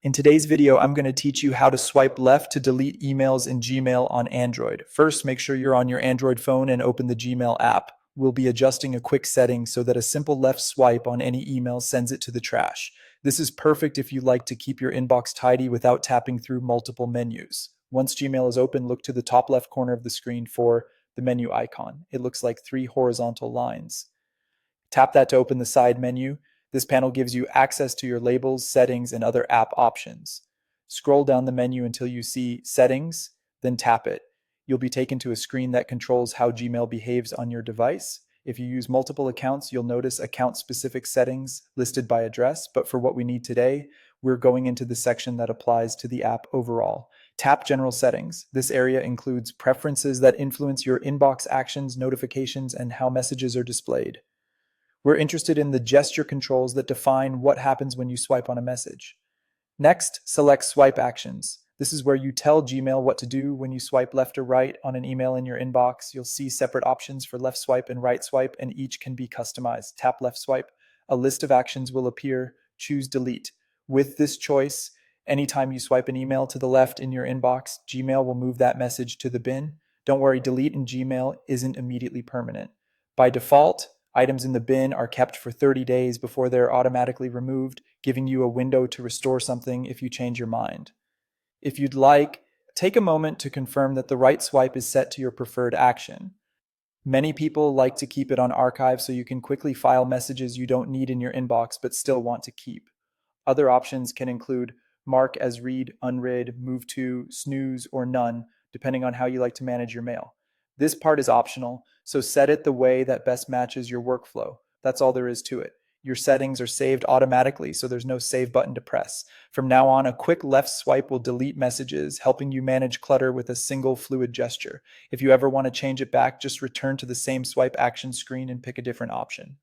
In today's video, I'm going to teach you how to swipe left to delete emails in Gmail on Android. First, make sure you're on your Android phone and open the Gmail app. We'll be adjusting a quick setting so that a simple left swipe on any email sends it to the trash. This is perfect if you like to keep your inbox tidy without tapping through multiple menus. Once Gmail is open, look to the top left corner of the screen for the menu icon. It looks like three horizontal lines. Tap that to open the side menu. This panel gives you access to your labels, settings, and other app options. Scroll down the menu until you see Settings, then tap it. You'll be taken to a screen that controls how Gmail behaves on your device. If you use multiple accounts, you'll notice account-specific settings listed by address, but for what we need today, we're going into the section that applies to the app overall. Tap General Settings. This area includes preferences that influence your inbox actions, notifications, and how messages are displayed. We're interested in the gesture controls that define what happens when you swipe on a message. Next, select Swipe Actions. This is where you tell Gmail what to do when you swipe left or right on an email in your inbox. You'll see separate options for left swipe and right swipe, and each can be customized. Tap left swipe. A list of actions will appear. Choose Delete. With this choice, anytime you swipe an email to the left in your inbox, Gmail will move that message to the bin. Don't worry, delete in Gmail isn't immediately permanent. By default, items in the bin are kept for 30 days before they're automatically removed, giving you a window to restore something if you change your mind. If you'd like, take a moment to confirm that the right swipe is set to your preferred action. Many people like to keep it on archive so you can quickly file messages you don't need in your inbox but still want to keep. Other options can include mark as read, unread, move to, snooze, or none, depending on how you like to manage your mail. This part is optional, so set it the way that best matches your workflow. That's all there is to it. Your settings are saved automatically, so there's no save button to press. From now on, a quick left swipe will delete messages, helping you manage clutter with a single fluid gesture. If you ever want to change it back, just return to the same swipe action screen and pick a different option.